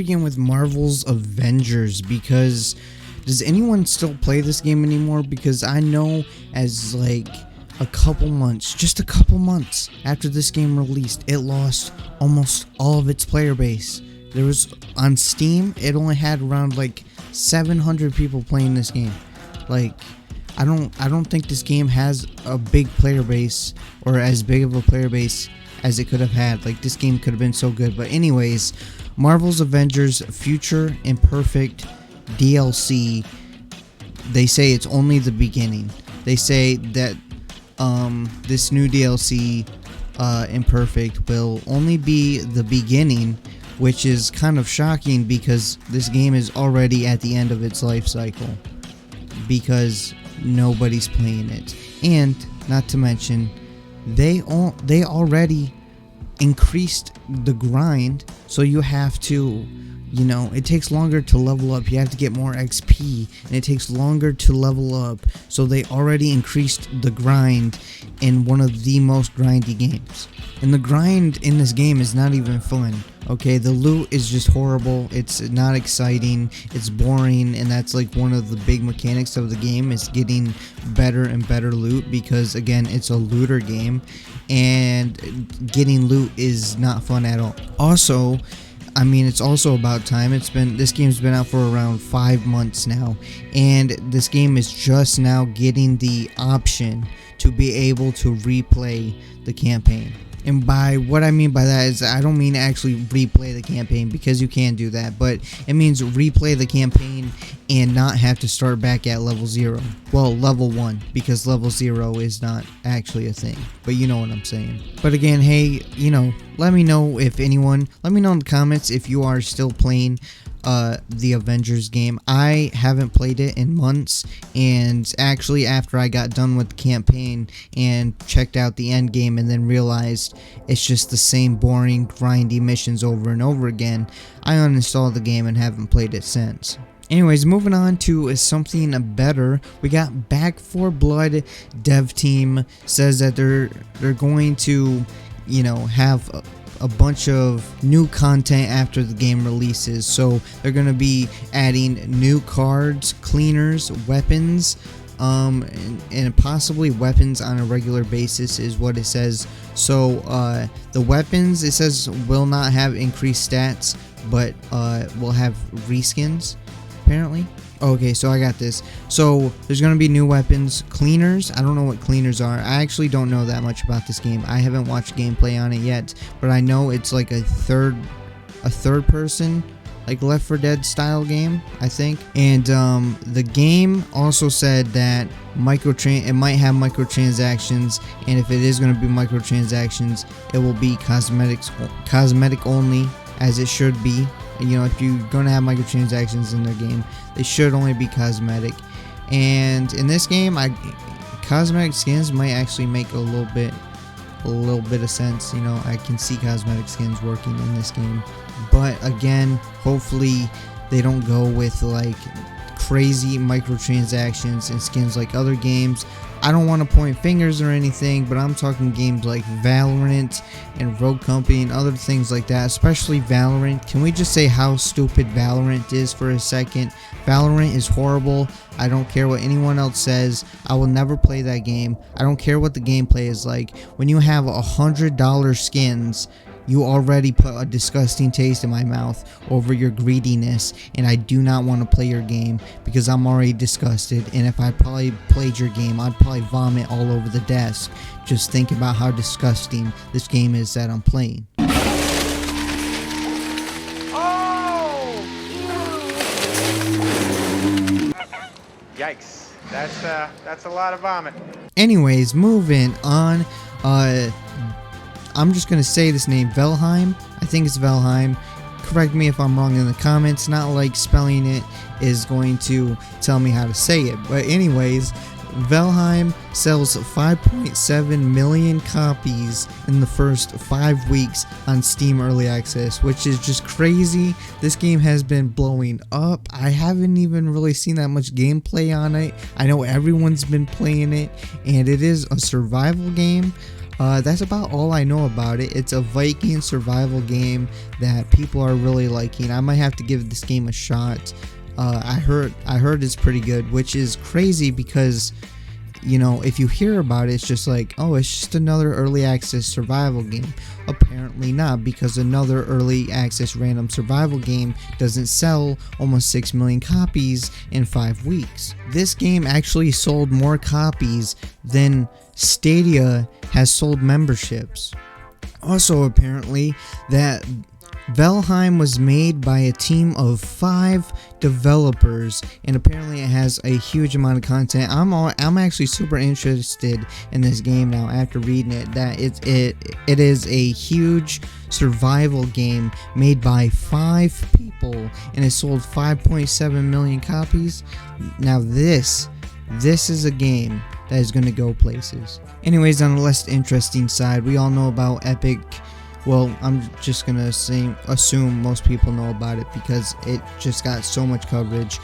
begin with Marvel's Avengers, because does anyone still play this game anymore? Because I know as like just a couple months after this game released, it lost almost all of its player base. There was, on Steam, it only had around like 700 people playing this game. Like, I don't think this game has a big player base, or as big of a player base as it could have had. Like, this game could have been so good. But anyways, Marvel's Avengers Future Imperfect DLC, they say it's only the beginning. They say that this new DLC, Imperfect, will only be the beginning, which is kind of shocking because this game is already at the end of its life cycle because nobody's playing it. And not to mention, they already increased the grind, so you have to, you know, it takes longer to level up. You have to get more XP, and it takes longer to level up. So they already increased the grind in one of the most grindy games. And the grind in this game is not even fun. Okay, the loot is just horrible. It's not exciting. It's boring, and that's like one of the big mechanics of the game, is getting better and better loot, because again, it's a looter game, and getting loot is not fun at all. Also, I mean, it's also about time. This game's been out for around 5 months now, and this game is just now getting the option to be able to replay the campaign. And by what I mean by that is, I don't mean actually replay the campaign, because you can do that, but it means replay the campaign and not have to start back at level 0. Well, level 1, because level 0 is not actually a thing, but you know what I'm saying. But again, hey, you know, let me know in the comments if you are still playing the Avengers game. I haven't played it in months, and actually after I got done with the campaign and checked out the end game and then realized it's just the same boring grindy missions over and over again, I uninstalled the game and haven't played it since. Anyways, moving on to something better. We got Back 4 Blood dev team says that they're going to, you know, have a bunch of new content after the game releases. So they're going to be adding new cards, cleaners, weapons, and possibly weapons on a regular basis is what it says. So the weapons, it says, will not have increased stats, but will have reskins apparently. Okay, so I got this. So there's gonna be new weapons, cleaners. I don't know what cleaners are. I actually don't know that much about this game. I haven't watched gameplay on it yet, but I know it's like a third person, like Left 4 Dead style game, I think. And the game also said that it might have microtransactions, and if it is gonna be microtransactions, it will be cosmetic only, as it should be. And, you know, if you're going to have microtransactions in their game, they should only be cosmetic. And in this game, cosmetic skins might actually make a little bit of sense. You know, I can see cosmetic skins working in this game. But again, hopefully they don't go with like crazy microtransactions and skins like other games. I don't want to point fingers or anything, but I'm talking games like Valorant and Rogue Company and other things like that, especially Valorant. Can we just say how stupid Valorant is for a second? Valorant is horrible. I don't care what anyone else says. I will never play that game. I don't care what the gameplay is like. When you have $100 skins, you already put a disgusting taste in my mouth over your greediness, and I do not want to play your game because I'm already disgusted. And if I probably played your game, I'd probably vomit all over the desk. Just think about how disgusting this game is that I'm playing. Oh! Yikes. That's a lot of vomit. Anyways, moving on. I'm just going to say this name, Valhiem. I think it's Valhiem. Correct me if I'm wrong in the comments. Not like spelling it is going to tell me how to say it. But anyways, Valhiem sells 5.7 million copies in the first 5 weeks on Steam Early Access, which is just crazy. This game has been blowing up. I haven't even really seen that much gameplay on it. I know everyone's been playing it, and it is a survival game. That's about all I know about it. It's a Viking survival game that people are really liking. I might have to give this game a shot. I heard it's pretty good, which is crazy because, you know, if you hear about it, it's just like, oh, it's just another early access survival game. Apparently not, because another early access random survival game doesn't sell almost 6 million copies in 5 weeks. This game actually sold more copies than Stadia has sold memberships. Also, apparently, that Valhiem was made by a team of 5 developers, and apparently it has a huge amount of content. I'm actually super interested in this game now after reading it. That it is a huge survival game made by 5 people, and it sold 5.7 million copies. Now this is a game that is going to go places. Anyways, on the less interesting side, we all know about Epic. Well, I'm just gonna assume most people know about it because it just got so much coverage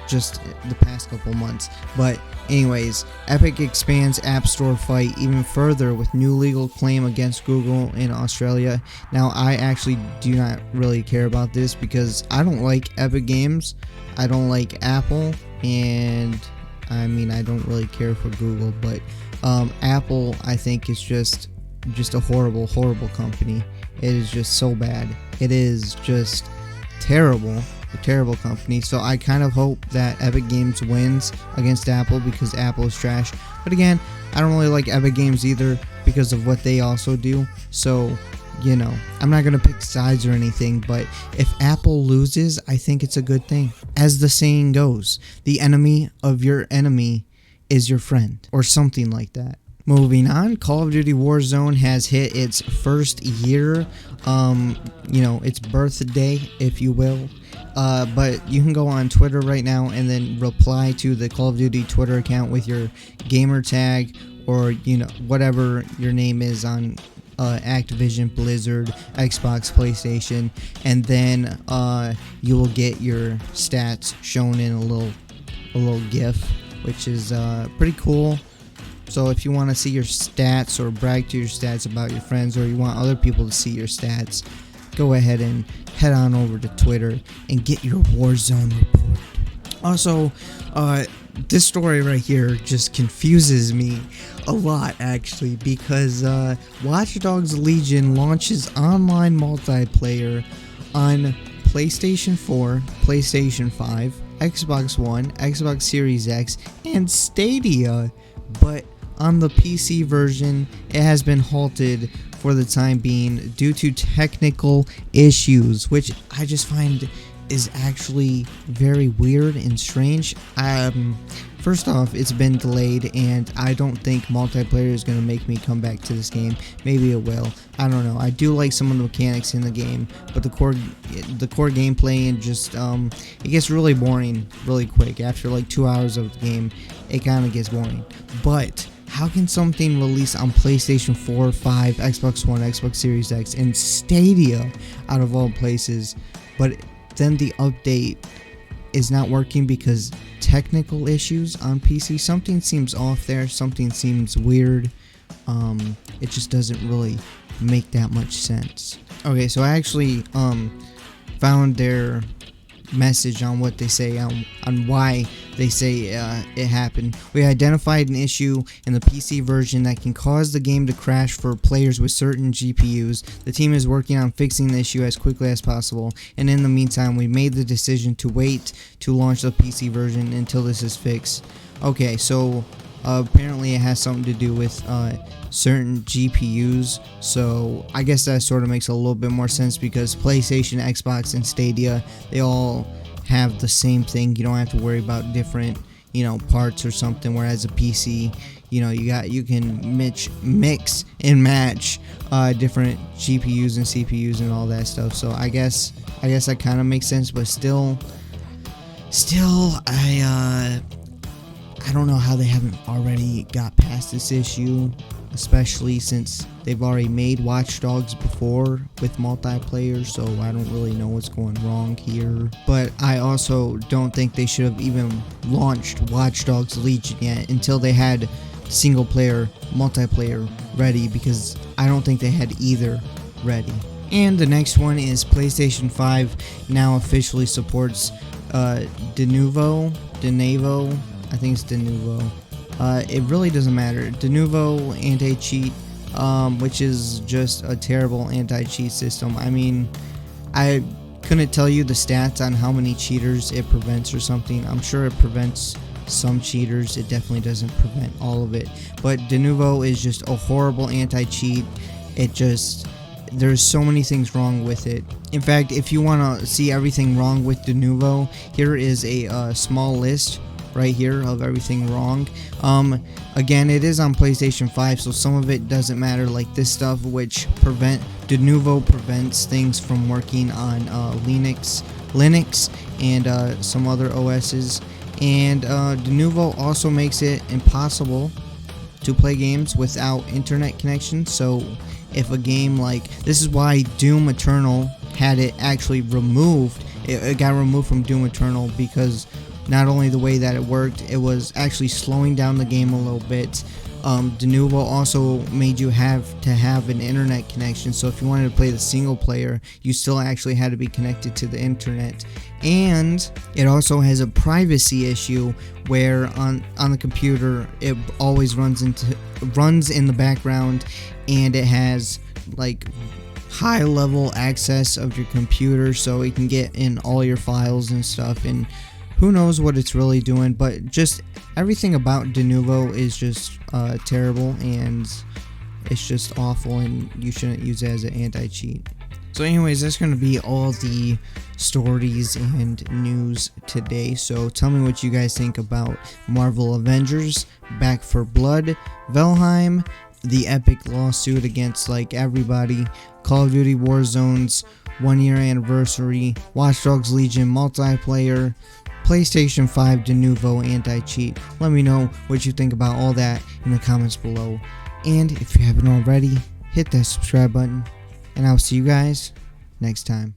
just the past couple months. But anyways, Epic expands App Store fight even further with new legal claim against Google in Australia. Now, I actually do not really care about this because I don't like Epic Games, I don't like Apple, and I mean, I don't really care for Google, but Apple, I think, is just a horrible company. It is just so bad. It is just terrible, a terrible company. So I kind of hope that Epic Games wins against Apple because Apple is trash. But again, I don't really like Epic Games either because of what they also do. So, you know, I'm not gonna pick sides or anything, but if Apple loses, I think it's a good thing. As the saying goes, the enemy of your enemy is your friend, or something like that. Moving on, Call of Duty Warzone has hit its first year, you know, its birthday, if you will. But you can go on Twitter right now and then reply to the Call of Duty Twitter account with your gamer tag, or, you know, whatever your name is on Activision, Blizzard, Xbox, PlayStation, and then you will get your stats shown in a little GIF, which is pretty cool. So if you want to see your stats or brag to your stats about your friends, or you want other people to see your stats, go ahead and head on over to Twitter and get your Warzone report. Also, this story right here just confuses me a lot, actually, because Watchdogs Legion launches online multiplayer on PlayStation 4, PlayStation 5, Xbox One, Xbox Series X, and Stadia, but on the PC version, it has been halted for the time being due to technical issues, which I just find is actually very weird and strange. First off, it's been delayed, and I don't think multiplayer is going to make me come back to this game. Maybe it will. I don't know. I do like some of the mechanics in the game, but the core gameplay and just it gets really boring really quick. After like 2 hours of the game, it kind of gets boring. But how can something release on PlayStation 4, 5, Xbox One, Xbox Series X, and Stadia, out of all places, but then the update is not working because technical issues on PC? Something seems off there. Something seems weird. It just doesn't really make that much sense. Okay, so I actually found their message on what they say on why they say it happened. We identified an issue in the PC version that can cause the game to crash for players with certain GPUs. The team is working on fixing the issue as quickly as possible, and in the meantime we made the decision to wait to launch the PC version until this is fixed. Okay, so apparently it has something to do with certain GPUs, so I guess that sort of makes a little bit more sense because PlayStation, Xbox, and Stadia, they all have the same thing. You don't have to worry about different, you know, parts or something, whereas a PC, you know, you can mix and match different GPUs and CPUs and all that stuff. So I guess that kind of makes sense, but still I don't know how they haven't already got past this issue, especially since they've already made Watchdogs before with multiplayer, so I don't really know what's going wrong here. But I also don't think they should have even launched Watchdogs Legion yet until they had single player, multiplayer ready, because I don't think they had either ready. And the next one is PlayStation 5 now officially supports Denuvo, I think it's Denuvo. It really doesn't matter. Denuvo anti-cheat, which is just a terrible anti-cheat system. I mean, I couldn't tell you the stats on how many cheaters it prevents or something. I'm sure it prevents some cheaters. It definitely doesn't prevent all of it. But Denuvo is just a horrible anti-cheat. There's so many things wrong with it. In fact, if you want to see everything wrong with Denuvo, here is a small list right here of everything wrong. Again, it is on PlayStation 5, so some of it doesn't matter, like this stuff, which Denuvo prevents things from working on Linux and some other OSs. And Denuvo also makes it impossible to play games without internet connection. So if a game this is why Doom Eternal had it actually removed. It got removed from Doom Eternal because not only the way that it worked, it was actually slowing down the game a little bit. Denuvo also made you have to have an internet connection, so if you wanted to play the single player, you still actually had to be connected to the internet. And it also has a privacy issue where on the computer it always runs in the background, and it has high level access of your computer, so it can get in all your files and stuff, and who knows what it's really doing. But just everything about Denuvo is just terrible, and it's just awful, and you shouldn't use it as an anti-cheat. So anyways, that's going to be all the stories and news today. So tell me what you guys think about Marvel Avengers, Back 4 Blood, Valhiem, the epic lawsuit against everybody, Call of Duty Warzone's 1-year anniversary, Watchdogs Legion multiplayer, PlayStation 5 Denuvo anti-cheat. Let me know what you think about all that in the comments below. And if you haven't already, hit that subscribe button. And I'll see you guys next time.